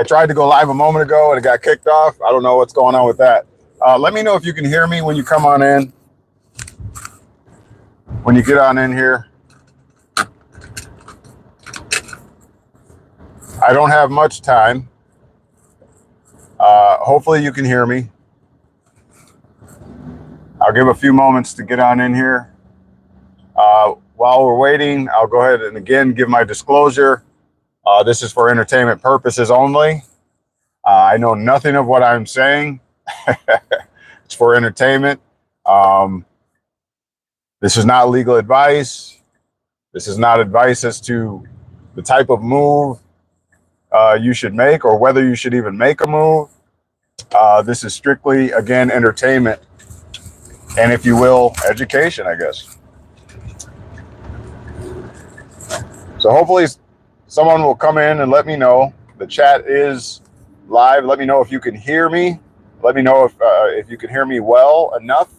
I tried to go live a moment ago and it got kicked off. I don't know what's going on with that. Let me know if you can hear me when you come on in. When you get on in here. I don't have much time. Hopefully you can hear me. I'll give a few moments to get on in here. While we're waiting, I'll go ahead and again give my disclosure. This is for entertainment purposes only. I know nothing of what I'm saying. It's for entertainment. This is not legal advice. This is not advice as to the type of move you should make or whether you should even make a move. This is strictly, again, entertainment. And if you will, education, I guess. So hopefully someone will come in and let me know. The chat is live. Let me know if you can hear me. Let me know if you can hear me well enough.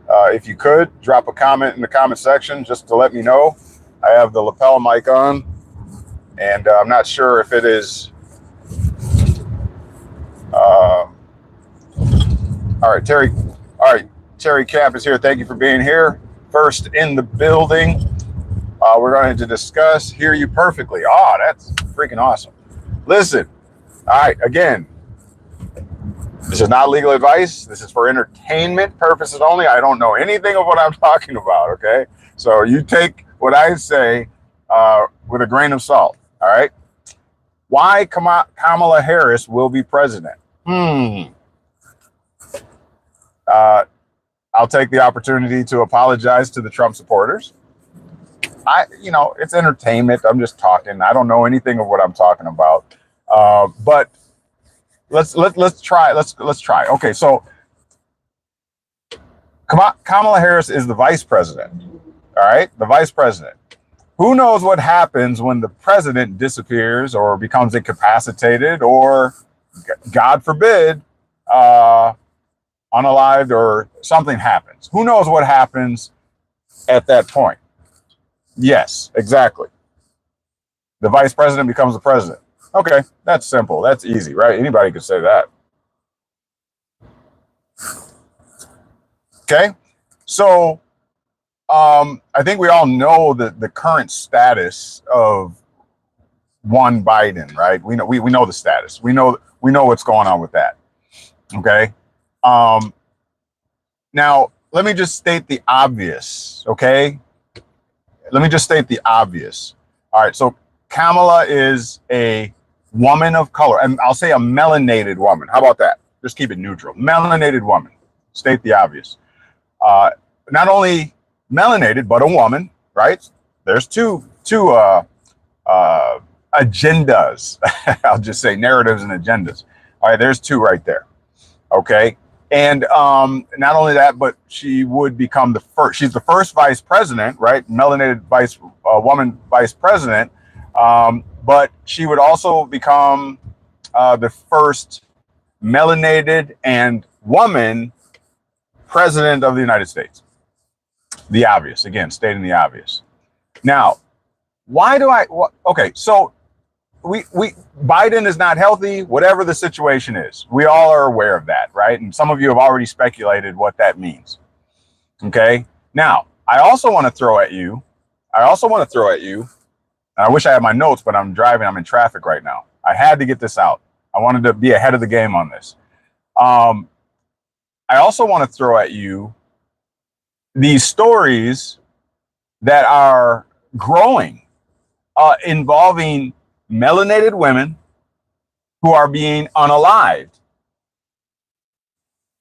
If you could, drop a comment in the comment section just to let me know. I have the lapel mic on, and I'm not sure if it is. All right, Terry. All right, Terry Camp is here. Thank you for being here. First in the building. We're going to discuss Hear You Perfectly. Oh, that's freaking awesome. Listen, all right, again, this is not legal advice. This is for entertainment purposes only. I don't know anything of what I'm talking about, okay? So you take what I say with a grain of salt, all right? Why Kamala Harris will be president? I'll take the opportunity to apologize to the Trump supporters. It's entertainment. I'm just talking. I don't know anything of what I'm talking about. But let's try. Let's try. Okay, so Kamala Harris is the vice president. All right, the vice president. Who knows what happens when the president disappears or becomes incapacitated or, God forbid, unalived or something happens? Who knows what happens at that point? Yes, exactly. The vice president becomes the president. Okay, that's simple. That's easy, right? Anybody could say that. Okay, so I think we all know the current status of one Biden, right? We know the status. We know what's going on with that. Okay. Now let me just state the obvious. Okay. Let me just state the obvious. All right. So Kamala is a woman of color, and I'll say a melanated woman. How about that? Just keep it neutral. Melanated woman. State the obvious. Not only melanated, but a woman, right? There's two agendas. I'll just say narratives and agendas. All right, there's two right there. Okay, and not only that, but she would become the first. She's the first vice president, right? Melanated woman vice president. But she would also become the first melanated and woman president of the United States. The obvious, again, stating the obvious. Now, why do okay, so Biden is not healthy, whatever the situation is. We all are aware of that, right? And some of you have already speculated what that means. Okay. Now, I also want to throw at you, and I wish I had my notes, but I'm driving, I'm in traffic right now. I had to get this out. I wanted to be ahead of the game on this. I also want to throw at you these stories that are growing involving melanated women who are being unalived.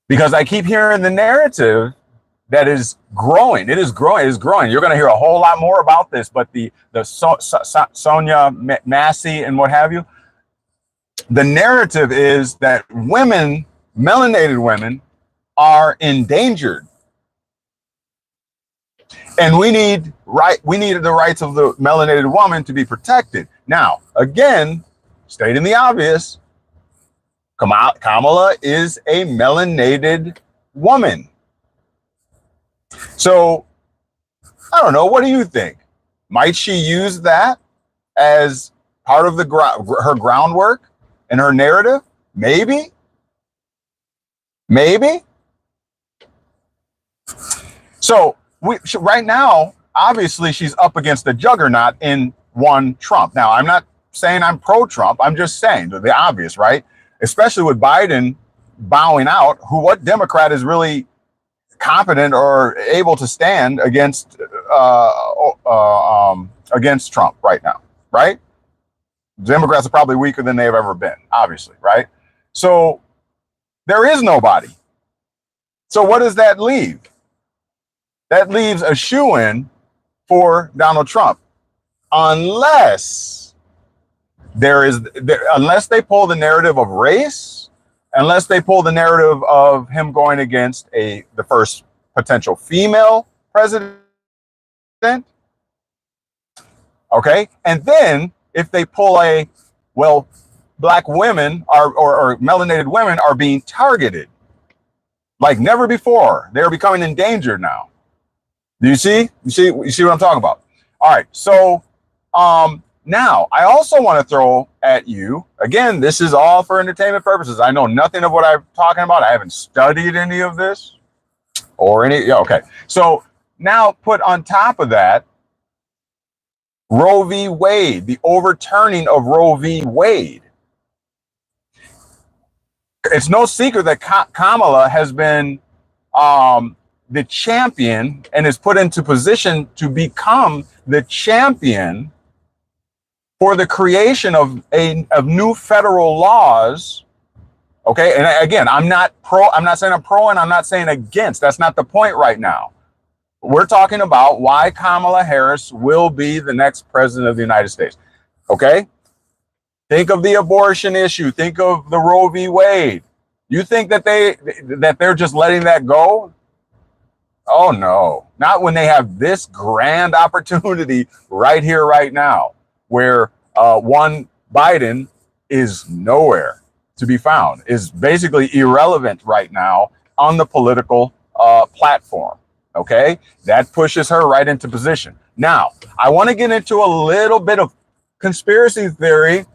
Because I keep hearing the narrative that is growing. It is growing. It is growing. You're going to hear a whole lot more about this, but the Sonia Massey and what have you, the narrative is that women, melanated women, are endangered. And we need the rights of the melanated woman to be protected. Now, again, stating the obvious, Kamala is a melanated woman. So, I don't know. What do you think? Might she use that as part of her groundwork in her narrative? Maybe. Maybe. So right now, obviously, she's up against a juggernaut in one Trump. Now, I'm not saying I'm pro-Trump. I'm just saying the obvious, right? Especially with Biden bowing out, what Democrat is really competent or able to stand against Trump right now, right? Democrats are probably weaker than they've ever been, obviously, right? So there is nobody. So what does that leave? That leaves a shoo-in for Donald Trump, unless unless they pull the narrative of race, unless they pull the narrative of him going against the first potential female president. Okay, and then if they pull black women or melanated women are being targeted like never before. They're becoming endangered now. Do you see? You see what I'm talking about? All right. So now I also want to throw at you, again, this is all for entertainment purposes. I know nothing of what I'm talking about. I haven't studied any of this or any. Yeah, okay. So now put on top of that Roe v. Wade, the overturning of Roe v. Wade. It's no secret that Kamala has been the champion and is put into position to become the champion for the creation of new federal laws. Okay, and again, I'm not saying I'm pro and I'm not saying against. That's not the point right now. We're talking about why Kamala Harris will be the next president of the United States. Okay, think of the abortion issue. Think of the Roe v. Wade. You think that they're just letting that go? Oh no, not when they have this grand opportunity right here, right now, where one Biden is nowhere to be found, is basically irrelevant right now on the political platform. Okay, that pushes her right into position. Now, I want to get into a little bit of conspiracy theory,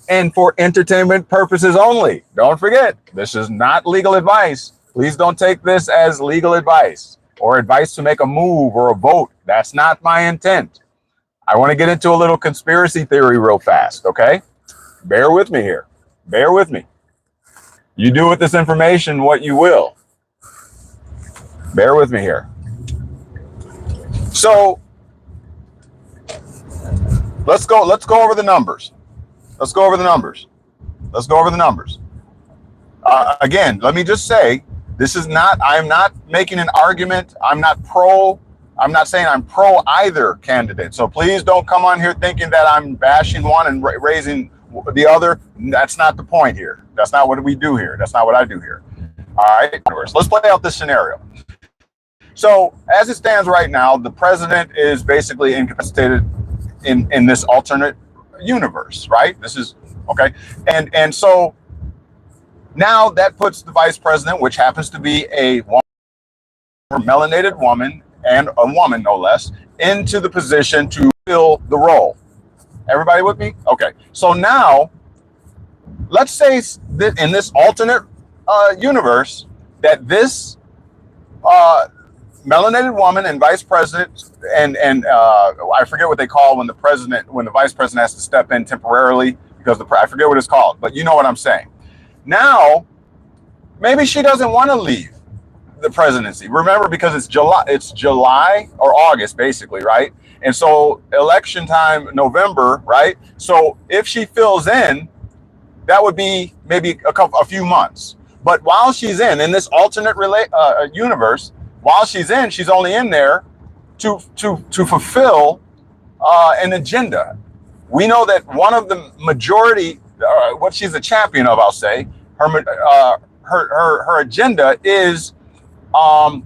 and for entertainment purposes only. Don't forget, this is not legal advice. Please don't take this as legal advice or advice to make a move or a vote. That's not my intent. I want to get into a little conspiracy theory real fast, okay? Bear with me here. Bear with me. You do with this information what you will. Bear with me here. So let's go over the numbers. Let's go over the numbers. Let's go over the numbers. Again, let me just say, I'm not making an argument. I'm not saying I'm pro either candidate. So please don't come on here thinking that I'm bashing one and raising the other. That's not the point here. That's not what we do here. That's not what I do here. All right. Let's play out this scenario. So as it stands right now, the president is basically incapacitated in this alternate universe, right? This is okay. And so now that puts the vice president, which happens to be a melanated woman, and a woman no less, into the position to fill the role. Everybody with me? Okay. So now let's say that in this alternate universe that this melanated woman and vice president and I forget what they call when the vice president has to step in temporarily because I forget what it's called, but you know what I'm saying. Now, maybe she doesn't want to leave the presidency. Remember, because it's July or August, basically, right? And so election time, November, right? So if she fills in, that would be maybe a few months. But while she's in this alternate universe, while she's only in there to fulfill an agenda. We know that one of the majority, what she's a champion of, I'll say, her agenda is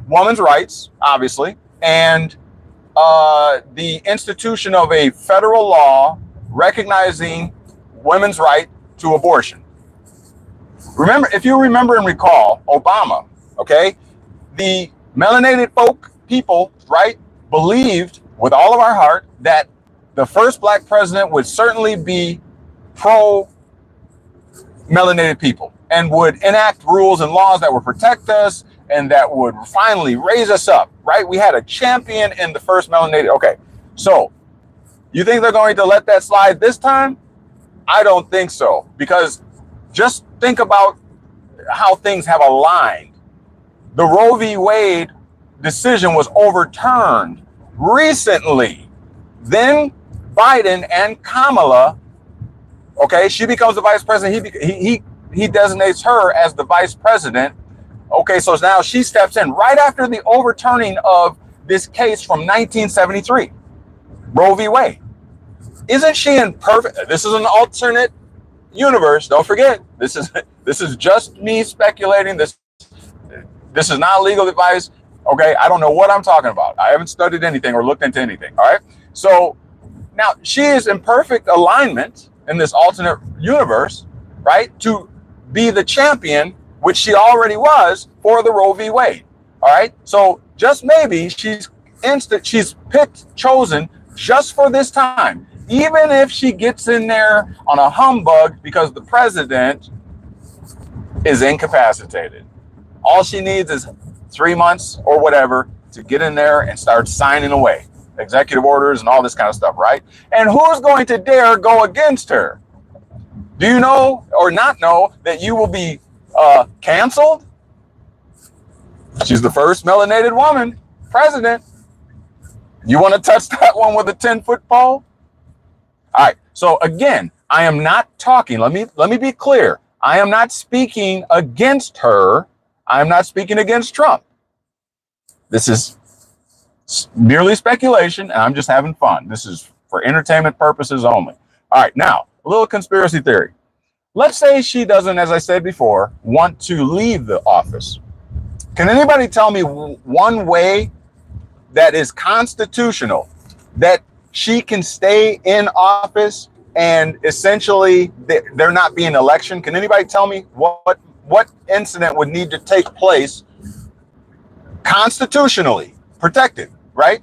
women's rights, obviously, and the institution of a federal law recognizing women's right to abortion. Remember, if you remember and recall, Obama, okay, the melanated people, right, believed with all of our heart that the first black president would certainly be pro melanated people and would enact rules and laws that would protect us and that would finally raise us up, right? We had a champion in the first melanated. Okay, so you think they're going to let that slide this time? I don't think so, because just think about how things have aligned. The Roe v. Wade decision was overturned recently. Then Biden and Kamala, okay, she becomes the vice president. He designates her as the vice president. Okay, so now she steps in right after the overturning of this case from 1973, Roe v. Wade. Isn't she in perfect? This is an alternate universe. Don't forget, this is just me speculating. This is not legal advice. Okay, I don't know what I'm talking about. I haven't studied anything or looked into anything. All right, so now she is in perfect alignment in this alternate universe, right, to be the champion, which she already was for the Roe v. Wade. All right, so just maybe she's chosen just for this time, even if she gets in there on a humbug because the president is incapacitated. All she needs is 3 months or whatever to get in there and start signing away executive orders and all this kind of stuff, right? And who's going to dare go against her? Do you know or not know that you will be canceled? She's the first melanated woman president. You want to touch that one with a 10-foot pole? All right. So again, I am not talking. Let me be clear. I am not speaking against her. I am not speaking against Trump. This is merely speculation, and I'm just having fun. This is for entertainment purposes only. All right. Now, a little conspiracy theory. Let's say she doesn't, as I said before, want to leave the office. Can anybody tell me one way that is constitutional that she can stay in office and essentially there not be an election? Can anybody tell me what incident would need to take place constitutionally protected, right,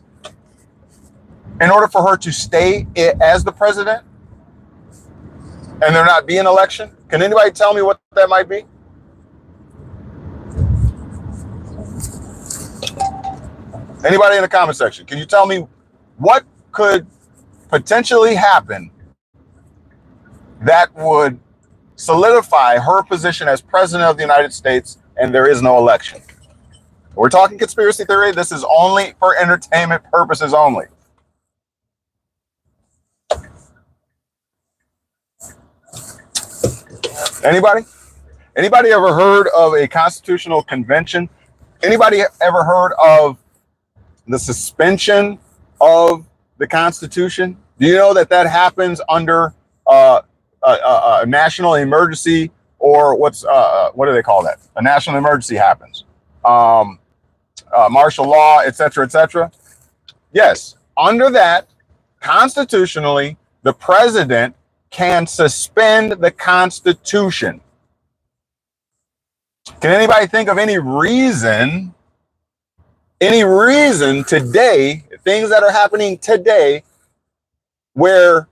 in order for her to stay as the president and there not be an election? Can anybody tell me what that might be? Anybody in the comment section, can you tell me what could potentially happen that would solidify her position as president of the United States and there is no election? We're talking conspiracy theory. This is only for entertainment purposes only. Anybody? Anybody ever heard of a constitutional convention? Anybody ever heard of the suspension of the Constitution? Do you know that happens under a national emergency, or what do they call that? A national emergency happens. Martial law, etc., etc. Yes, under that, constitutionally, the president can suspend the Constitution. Can anybody think of any reason today, things that are happening today, where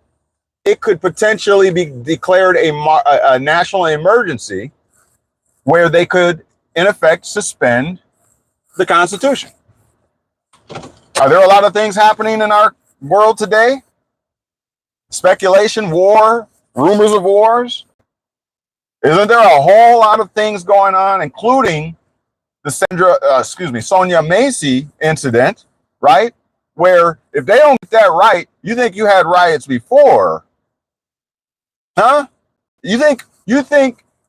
it could potentially be declared a national emergency, where they could, in effect, suspend the Constitution? Are there a lot of things happening in our world today? Speculation, war, rumors of wars. Isn't there a whole lot of things going on, including the Sonia Macy incident, right? Where if they don't get that right, you think you had riots before, huh? You think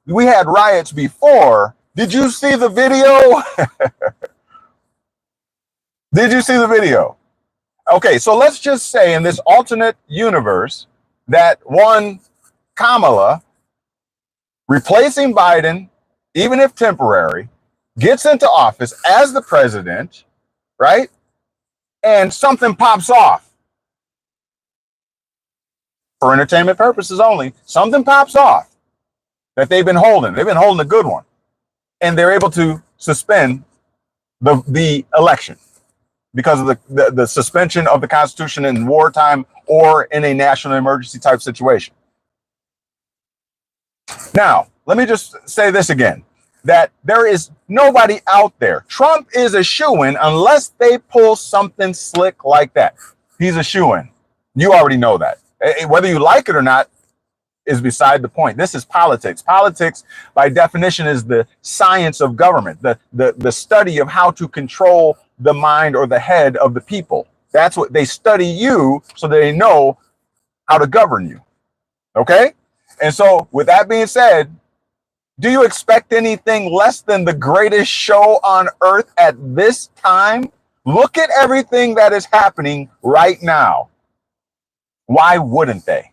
we had riots before? Did you see the video? Did you see the video? Okay, so let's just say in this alternate universe that one Kamala, replacing Biden, even if temporary, gets into office as the president, right? And something pops off. For entertainment purposes only, something pops off that they've been holding. They've been holding a good one. And they're able to suspend the election because of the suspension of the Constitution in wartime or in a national emergency type situation. Now, let me just say this again, that there is nobody out there. Trump is a shoo-in unless they pull something slick like that. He's a shoo-in. You already know that. Whether you like it or not is beside the point. This is politics. Politics, by definition, is the science of government, the study of how to control the mind or the head of the people. That's what they study you, so they know how to govern you. Okay? And so with that being said, do you expect anything less than the greatest show on earth at this time? Look at everything that is happening right now. Why wouldn't they?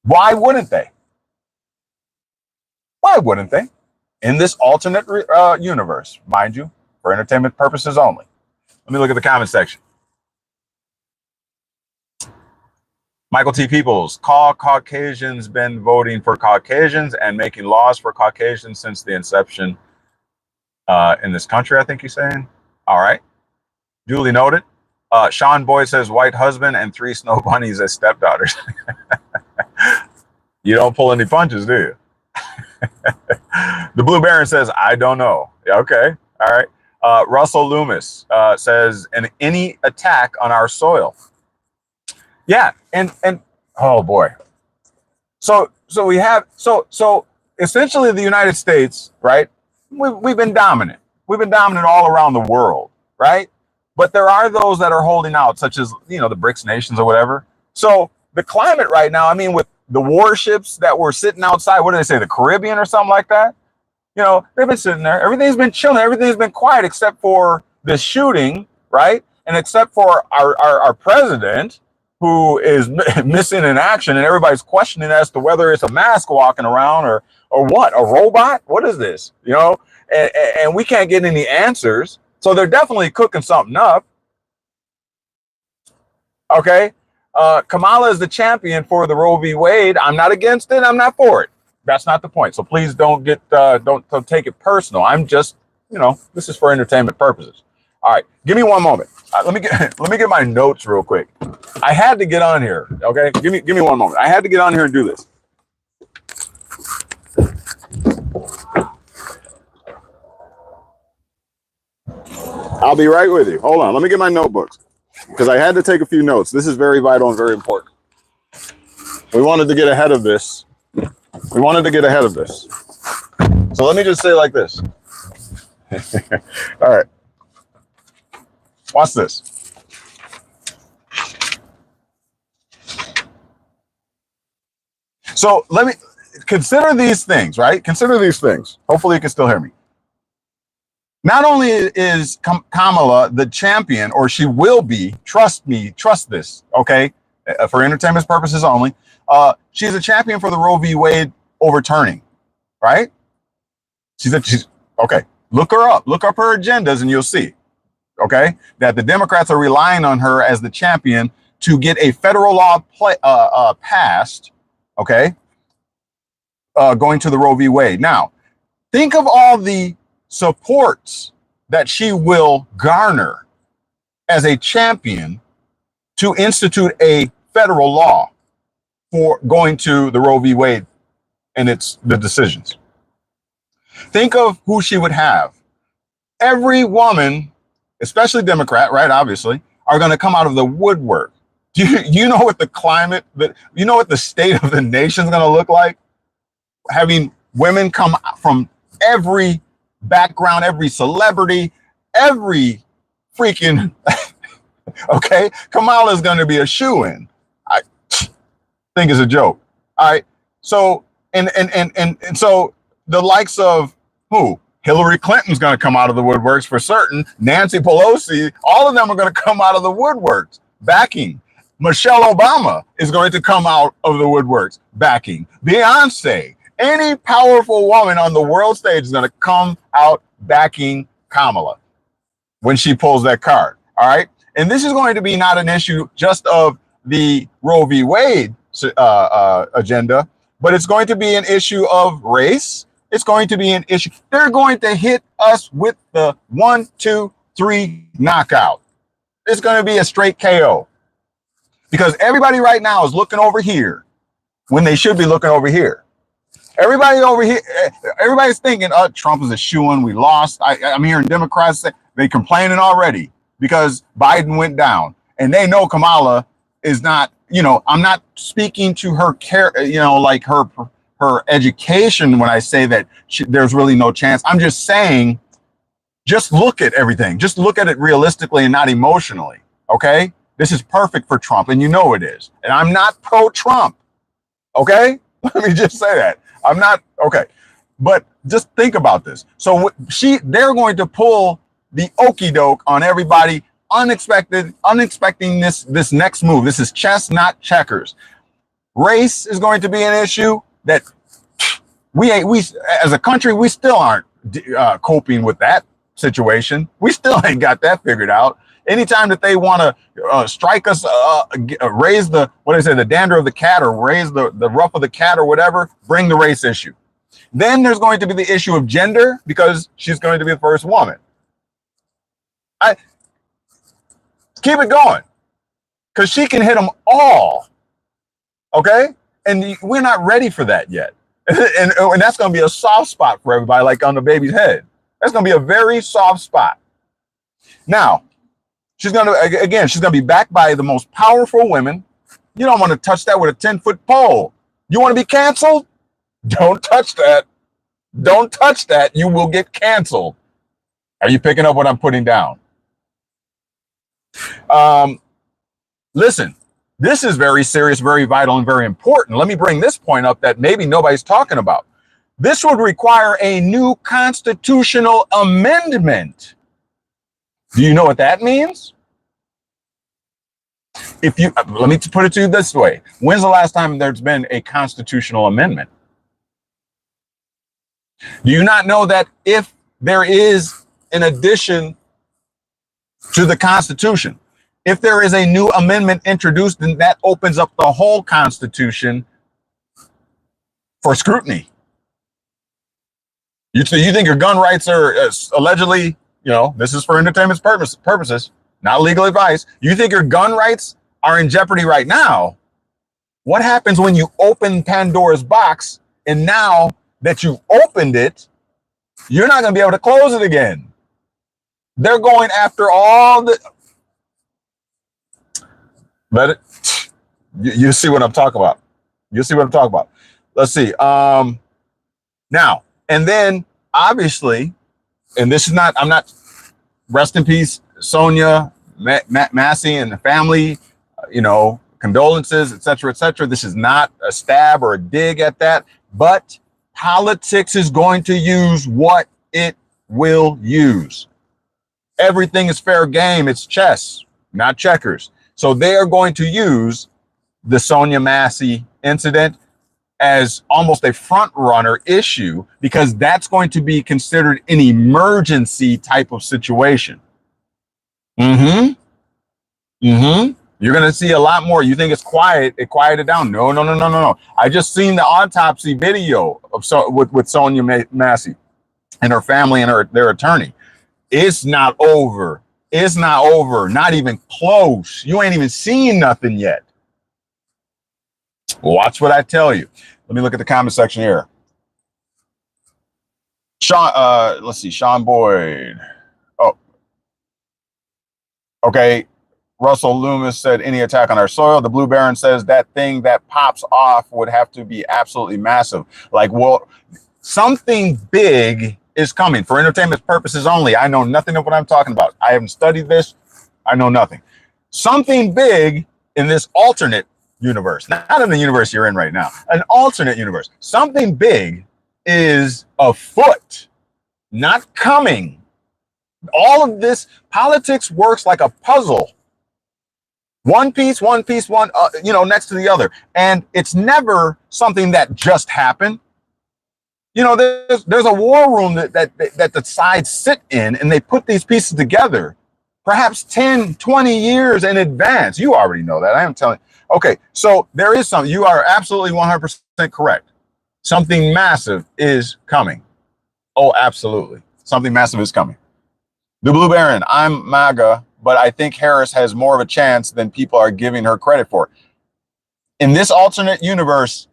Why wouldn't they? Why wouldn't they? In this alternate universe, mind you, for entertainment purposes only. Let me look at the comment section. Michael T. Peoples, call Caucasians been voting for Caucasians and making laws for Caucasians since the inception in this country, I think you're saying. All right. Duly noted. Sean Boyd says white husband and 3 snow bunnies as stepdaughters. You don't pull any punches, do you? The Blue Baron says, I don't know. Okay. All right. Russell Loomis says, any attack on our soil. Yeah, and oh boy. So we have so essentially the United States, right? We've been dominant. We've been dominant all around the world, right? But there are those that are holding out, such as, you know, the BRICS nations or whatever. So the climate right now, I mean, with the warships that were sitting outside, what do they say, the Caribbean or something like that? You know, they've been sitting there. Everything's been chilling. Everything's been quiet except for the shooting, right? And except for our president, who is missing in action, and everybody's questioning as to whether it's a mask walking around or what, a robot? What is this? You know, and we can't get any answers. So they're definitely cooking something up. Okay. Kamala is the champion for the Roe v. Wade. I'm not against it. I'm not for it. That's not the point. So please don't get, don't take it personal. I'm just, you know, this is for entertainment purposes. All right. Give me one moment. Let me get my notes real quick. I had to get on here. Okay. Give me one moment. I had to get on here and do this. I'll be right with you. Hold on. Let me get my notebooks because I had to take a few notes. This is very vital and very important. We wanted to get ahead of this. We wanted to get ahead of this. So let me just say like this. All right. Watch this. So let me consider these things, right? Consider these things. Hopefully you can still hear me. Not only is Kamala the champion, or she will be, trust me, trust this, okay, for entertainment purposes only, she's a champion for the Roe v. Wade overturning, right? She's okay, look her up. Look up her agendas and you'll see, okay, that the Democrats are relying on her as the champion to get a federal law passed, okay, going to the Roe v. Wade. Now, think of all the supports that she will garner as a champion to institute a federal law for going to the Roe v. Wade and the decisions. Think of who she would have. Every woman, especially Democrat, right, obviously, are going to come out of the woodwork. Do you know what the climate, you know what the state of the nation is going to look like? Having women come from every background, every celebrity, every freaking, okay, Kamala is going to be a shoo-in. I think it's a joke. All right. So, and so the likes of who? Hillary Clinton's going to come out of the woodworks for certain. Nancy Pelosi, all of them are going to come out of the woodworks backing. Michelle Obama is going to come out of the woodworks backing. Beyonce, any powerful woman on the world stage is going to come out backing Kamala when she pulls that card. All right. And this is going to be not an issue just of the Roe v. Wade agenda, but it's going to be an issue of race. It's going to be an issue. They're going to hit us with the 1, 2, 3 knockout. It's going to be a straight KO because everybody right now is looking over here when they should be looking over here. Everybody over here, everybody's thinking, Trump is a shoo-in. We lost. I'm hearing Democrats say they complaining already because Biden went down, and they know Kamala is not. I'm not speaking to her care. Like her education when I say that there's really no chance. I'm just saying, just look at everything. Just look at it realistically and not emotionally. Okay, this is perfect for Trump, and you know it is. And I'm not pro-Trump. Okay, let me just say that. I'm not okay, but just think about this. So they're going to pull the okey doke on everybody, unexpecting this next move. This is chess, not checkers. Race is going to be an issue that we as a country we still aren't coping with that situation. We still ain't got that figured out. Anytime that they want to strike us, raise the the dander of the cat, or raise the ruff of the cat, or whatever, bring the race issue. Then there's going to be the issue of gender, because she's going to be the first woman. Keep it going, because she can hit them all. Okay, and we're not ready for that yet, and that's going to be a soft spot for everybody, like on the baby's head. That's going to be a very soft spot. Now, she's going to be backed by the most powerful women. You don't want to touch that with a 10-foot pole. You want to be canceled? Don't touch that. Don't touch that. You will get canceled. Are you picking up what I'm putting down? Listen, this is very serious, very vital, and very important. Let me bring this point up that maybe nobody's talking about. This would require a new constitutional amendment. Do you know what that means? Let me put it to you this way. When's the last time there's been a constitutional amendment? Do you not know that if there is an addition to the Constitution, if there is a new amendment introduced, then that opens up the whole Constitution for scrutiny? You think your gun rights are allegedly, this is for entertainment purposes, not legal advice. You think your gun rights are in jeopardy right now? What happens when you open Pandora's box, and now that you've opened it, you're not going to be able to close it again? They're going after all the... You see what I'm talking about. You see what I'm talking about. Let's see. Now, and then obviously, and this is not, I'm not, rest in peace, Sonia Massey and the family, condolences, etc., etc. This is not a stab or a dig at that, but politics is going to use what it will use. Everything is fair game. It's chess, not checkers. So they are going to use the Sonia Massey incident as almost a front runner issue, because that's going to be considered an emergency type of situation. You're going to see a lot more. You think it's quiet? It quieted down. No. I just seen the autopsy video of with Sonia Massey and her family and their attorney. It's not over. It's not over. Not even close. You ain't even seen nothing yet. Watch what I tell you. Let me look at the comment section here. Sean, let's see. Sean Boyd. Oh, okay. Russell Loomis said, any attack on our soil. The Blue Baron says that thing that pops off would have to be absolutely massive. Like, well, something big is coming for entertainment purposes only. I know nothing of what I'm talking about. I haven't studied this. I know nothing. Something big in this alternate universe, not in the universe you're in right now, an alternate universe. Something big is afoot, not coming. All of this politics works like a puzzle. One piece, next to the other. And it's never something that just happened. There's a war room that the sides sit in, and they put these pieces together, perhaps 10, 20 years in advance. You already know that. I am telling you. Okay, so there is something. You are absolutely 100% correct. Something massive is coming. Oh, absolutely. Something massive is coming. The Blue Baron, I'm MAGA, but I think Harris has more of a chance than people are giving her credit for. In this alternate universe,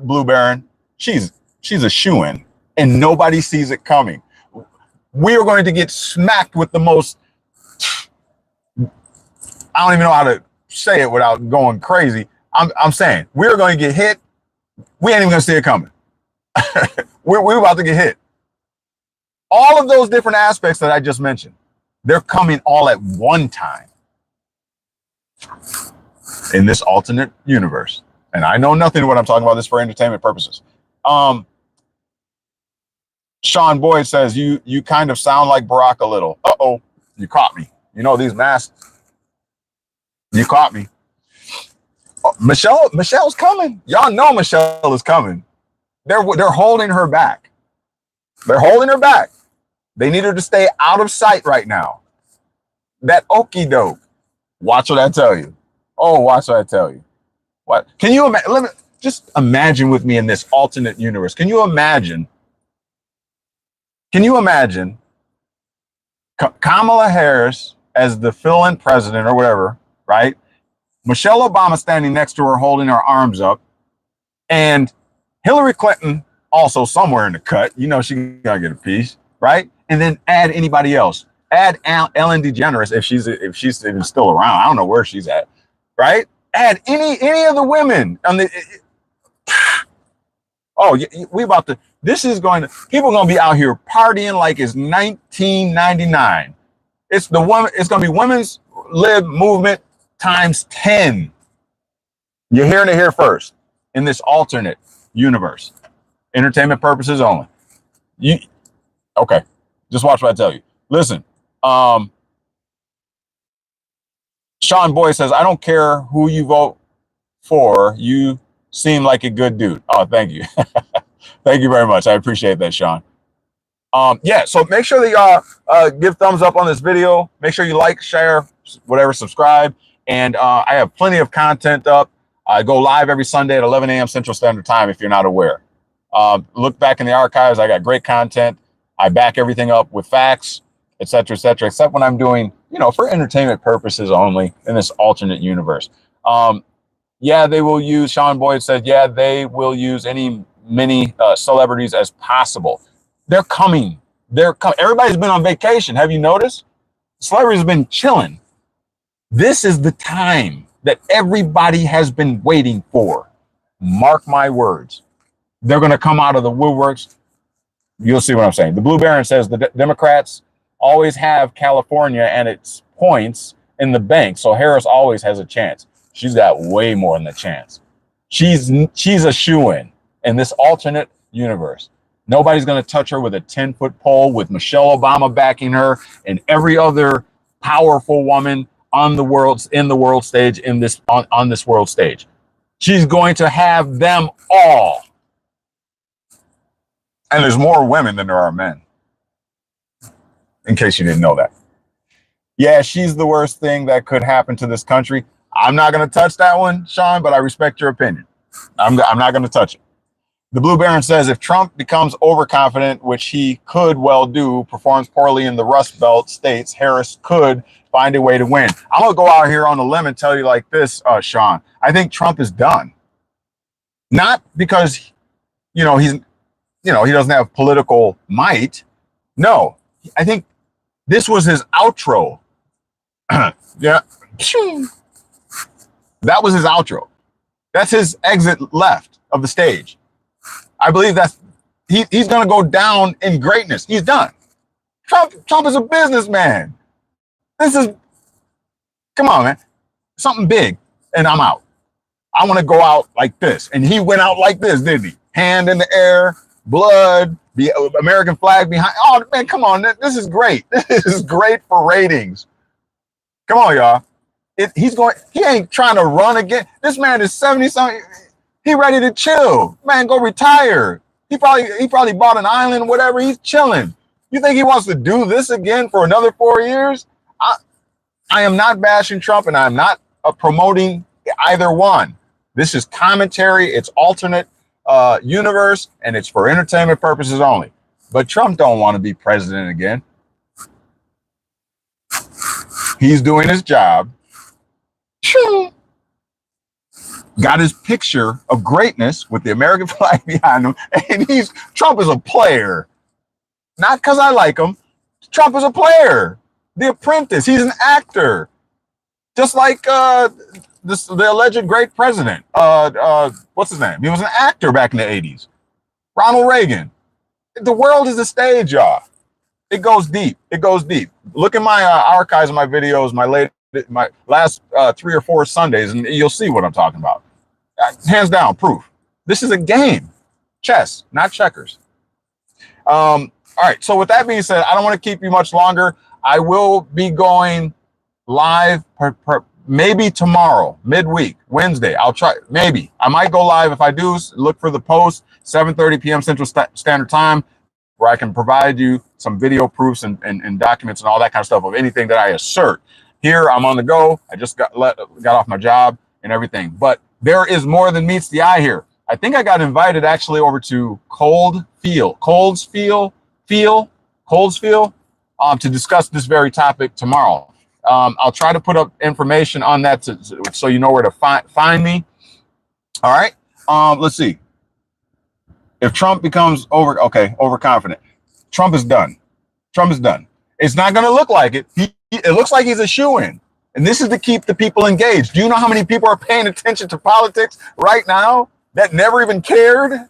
Blue Baron, she's a shoo-in, and nobody sees it coming. We are going to get smacked with the most, I don't even know how to say it without going crazy. I'm saying we're going to get hit. We ain't even going to see it coming. we're about to get hit. All of those different aspects that I just mentioned, they're coming all at one time in this alternate universe. And I know nothing of what I'm talking about. This for entertainment purposes. Sean Boyd says, you kind of sound like Barack a little. Uh-oh, you caught me. You know, these masks. You caught me. Oh, Michelle's coming. Y'all know Michelle is coming. They're holding her back. They're holding her back. They need her to stay out of sight right now. That okie doke. Watch what I tell you. Oh, watch what I tell you. What can you imagine? Let me just imagine with me in this alternate universe. Can you imagine? Kamala Harris as the fill-in president or whatever, right? Michelle Obama standing next to her holding her arms up, and Hillary Clinton also somewhere in the cut. You know she gotta get a piece, right? And then add anybody else. Add Ellen DeGeneres if she's even still around. I don't know where she's at, right? Add any of the women on the. Oh, we about to. This is going to. People are going to be out here partying like it's 1999. It's the woman. It's going to be women's lib movement times 10. You're hearing it here first in this alternate universe, entertainment purposes only. Okay? Just watch what I tell you. Listen. Sean Boyd says, I don't care who you vote for. You seem like a good dude. Oh, thank you. Thank you very much. I appreciate that, Sean. Yeah, so make sure that y'all give thumbs up on this video. Make sure you like, share, whatever, subscribe. And I have plenty of content up. I go live every Sunday at 11 a.m. Central Standard Time if you're not aware. Look back in the archives. I got great content. I back everything up with facts, et cetera, except when I'm doing, for entertainment purposes only in this alternate universe. Yeah, they will use, Sean Boyd said, yeah, they will use many celebrities as possible. They're coming. Everybody's been on vacation. Have you noticed? Celebrities have been chilling. This is the time that everybody has been waiting for. Mark my words. They're going to come out of the woodworks. You'll see what I'm saying. The Blue Baron says the Democrats always have California and its points in the bank, so Harris always has a chance. She's got way more than a chance. She's a shoo-in in this alternate universe. Nobody's going to touch her with a 10-foot pole with Michelle Obama backing her and every other powerful woman on the world stage on this world stage. She's going to have them all. And there's more women than there are men. In case you didn't know that. Yeah, she's the worst thing that could happen to this country. I'm not going to touch that one, Sean, but I respect your opinion. I'm not going to touch it. The Blue Baron says if Trump becomes overconfident, which he could well do, performs poorly in the Rust Belt states, Harris could find a way to win. I'm going to go out here on a limb and tell you like this, Sean. I think Trump is done. Not because, he doesn't have political might. No, I think this was his outro. Yeah. That was his outro. That's his exit left of the stage. I believe he's going to go down in greatness. He's done. Trump is a businessman. Come on, man. Something big, and I'm out. I want to go out like this. And he went out like this, didn't he? Hand in the air, blood, the American flag behind. Oh, man, come on. This is great. This is great for ratings. Come on, y'all. He ain't trying to run again. This man is 70-something. He ready to chill. Man, go retire. He probably bought an island, whatever. He's chilling. You think he wants to do this again for another 4 years? I am not bashing Trump, and I'm not promoting either one. This is commentary. It's alternate universe, and it's for entertainment purposes only. But Trump don't want to be president again. He's doing his job. got his picture of greatness with the American flag behind him. And Trump is a player. Not because I like him. Trump is a player. The Apprentice. He's an actor. Just like the alleged great president. What's his name? He was an actor back in the 80s. Ronald Reagan. The world is a stage, y'all. It goes deep. It goes deep. Look at my archives of my videos, my last 3 or 4 Sundays, and you'll see what I'm talking about. Hands down, proof. This is a game. Chess, not checkers. All right. So with that being said, I don't want to keep you much longer. I will be going live maybe tomorrow, midweek, Wednesday. I'll try. Maybe I might go live. If I do, look for the post, 7:30 p.m. Central Standard Time, where I can provide you some video proofs and documents and all that kind of stuff of anything that I assert. Here, I'm on the go. I just got off my job and everything. But there is more than meets the eye here. I think I got invited actually over to Coldsfield, to discuss this very topic tomorrow. I'll try to put up information on that so you know where to find me. All right. Let's see. If Trump becomes overconfident, Trump is done. Trump is done. It's not going to look like it. It looks like he's a shoo-in. And this is to keep the people engaged. Do you know how many people are paying attention to politics right now that never even cared?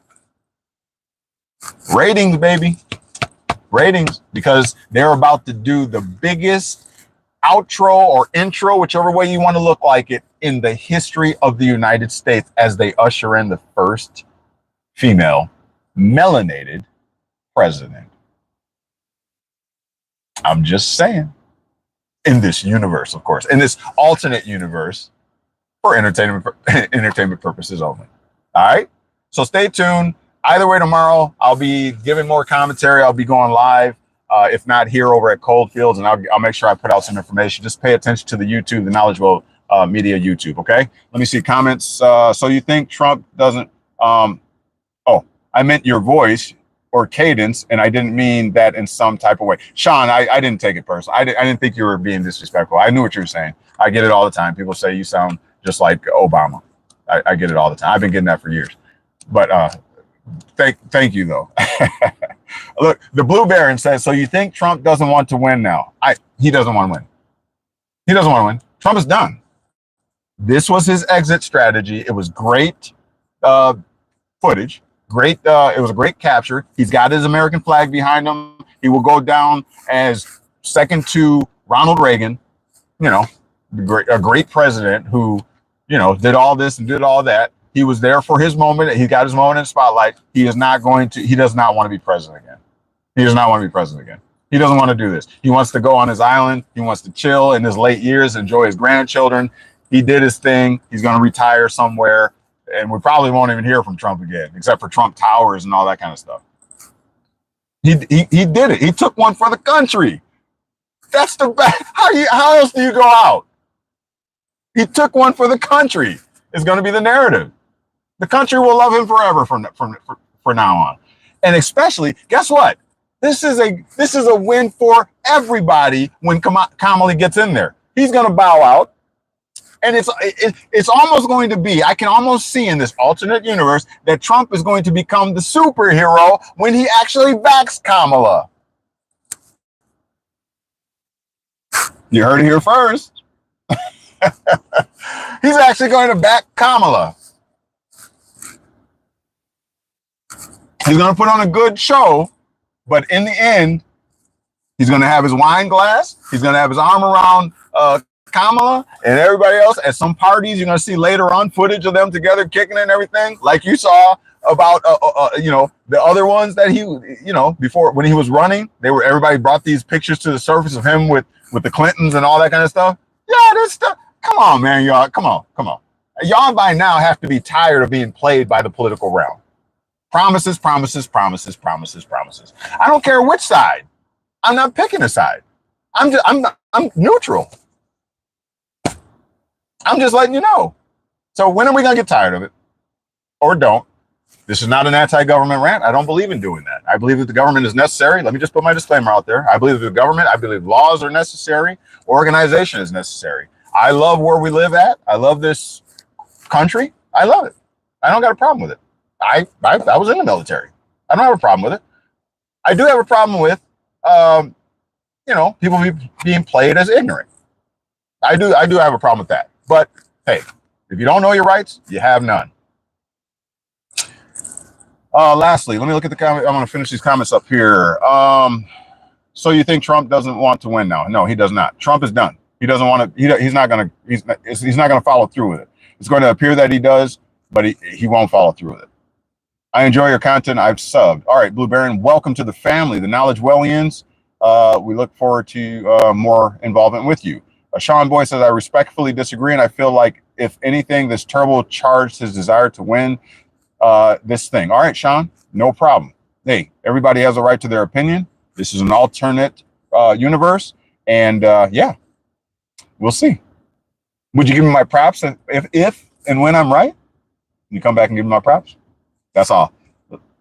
Ratings, baby. Ratings, because they're about to do the biggest outro or intro, whichever way you want to look like it, in the history of the United States as they usher in the first female melanated president. I'm just saying. In this universe, of course, in this alternate universe, for entertainment purposes only. All right. So stay tuned. Either way, tomorrow I'll be giving more commentary. I'll be going live, if not here over at Coldfields, and I'll make sure I put out some information. Just pay attention to the YouTube, the KnowledgeWell Media YouTube. Okay. Let me see comments. So you think Trump doesn't? I meant your voice or cadence, and I didn't mean that in some type of way. Sean, I didn't take it personal. I didn't think you were being disrespectful. I knew what you were saying. I get it all the time. People say you sound just like Obama. I get it all the time. I've been getting that for years. But thank you, though. Look, the Blue Baron says, so you think Trump doesn't want to win now? He doesn't want to win. He doesn't want to win. Trump is done. This was his exit strategy. It was great footage. Great. It was a great capture. He's got his American flag behind him. He will go down as second to Ronald Reagan, a great president who, did all this and did all that. He was there for his moment. He got his moment in the spotlight. He does not want to be president again. He does not want to be president again. He doesn't want to do this. He wants to go on his island. He wants to chill in his late years, enjoy his grandchildren. He did his thing. He's going to retire somewhere. And we probably won't even hear from Trump again, except for Trump Towers and all that kind of stuff. He did it. He took one for the country. That's the best. How else do you go out? He took one for the country. It's going to be the narrative. The country will love him forever from now on. And especially, guess what? This is a win for everybody when Kamala gets in there. He's going to bow out. And it's almost going to be, I can almost see in this alternate universe that Trump is going to become the superhero when he actually backs Kamala. You heard it here first. He's actually going to back Kamala. He's going to put on a good show, but in the end, he's going to have his wine glass. He's going to have his arm around Kamala and everybody else at some parties. You're going to see later on footage of them together kicking and everything, like you saw about the other ones that he before when he was running. Everybody brought these pictures to the surface of him with the Clintons and all that kind of stuff. Yeah, this stuff. Come on, man, y'all. Come on. Y'all by now have to be tired of being played by the political realm. Promises. I don't care which side. I'm not picking a side. I'm neutral. I'm just letting you know. So when are we going to get tired of it? Or don't? This is not an anti-government rant. I don't believe in doing that. I believe that the government is necessary. Let me just put my disclaimer out there. I believe I believe laws are necessary. Organization is necessary. I love where we live at. I love this country. I love it. I don't got a problem with it. I was in the military. I don't have a problem with it. I do have a problem with, people being played as ignorant. I do have a problem with that. But hey, if you don't know your rights, you have none. Lastly, let me look at the comment. I'm going to finish these comments up here. So you think Trump doesn't want to win now? No, he does not. Trump is done. He doesn't want to. He's not going to follow through with it. It's going to appear that he does, but he won't follow through with it. I enjoy your content. I've subbed. All right, Blue Baron, welcome to the family, the KnowledgeWellians. We look forward to more involvement with you. Sean Boy says, I respectfully disagree, and I feel like, if anything, this turbocharged his desire to win this thing. All right, Sean, no problem. Hey, everybody has a right to their opinion. This is an alternate universe, and yeah, we'll see. Would you give me my props if and when I'm right? You come back and give me my props? That's all.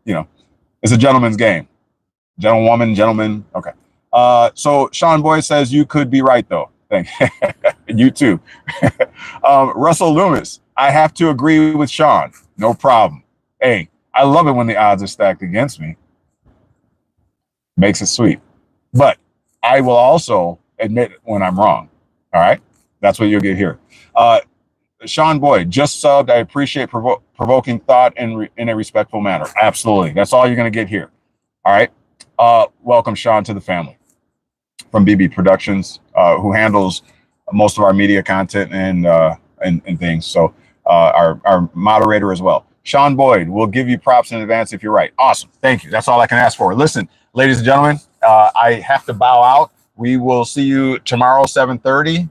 It's a gentleman's game. Gentlewoman, gentleman. Okay. So Sean Boy says you could be right though. Thank you too. Russell Loomis, I have to agree with Sean. No problem. Hey, I love it when the odds are stacked against me. Makes it sweet. But I will also admit when I'm wrong. All right. That's what you'll get here. Sean Boyd just subbed. I appreciate provoking thought in a respectful manner. Absolutely. That's all you're going to get here. All right. Welcome, Sean, to the family from BB Productions, who handles most of our media content and things. So our moderator as well. Sean Boyd, we'll give you props in advance if you're right. Awesome. Thank you. That's all I can ask for. Listen, ladies and gentlemen, I have to bow out. We will see you tomorrow, 7:30.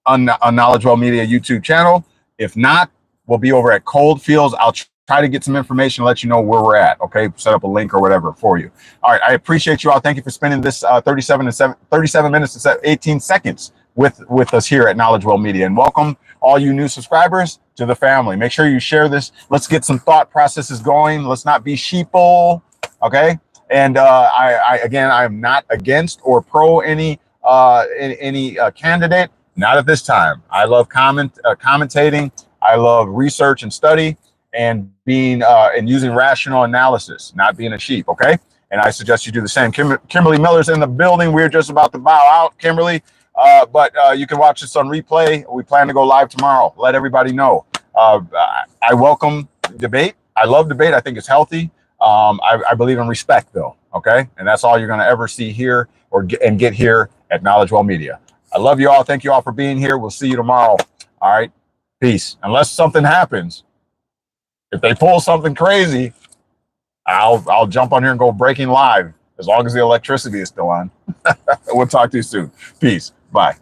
On KnowledgeWell Media YouTube channel. If not, we'll be over at Coldfields. I'll try to get some information and let you know where we're at. Okay, set up a link or whatever for you. All right, I appreciate you all. Thank you for spending this 37 minutes and 18 seconds with us here at KnowledgeWell Media, and welcome all you new subscribers to the family. Make sure you share this. Let's get some thought processes going. Let's not be sheeple. Okay, and I'm not against or pro any candidate. Not at this time. I love commentating. I love research and study, and being and using rational analysis, not being a sheep. Okay, and I suggest you do the same. Kimberly Miller's in the building. We're just about to bow out, Kimberly, but you can watch this on replay. We plan to go live tomorrow. Let everybody know. I welcome debate. I love debate. I think it's healthy. I believe in respect, though. Okay, and that's all you're going to ever see here or get here at KnowledgeWell Media. I love you all. Thank you all for being here. We'll see you tomorrow. All right. Peace. Unless something happens, if they pull something crazy, I'll jump on here and go breaking live as long as the electricity is still on. We'll talk to you soon. Peace. Bye.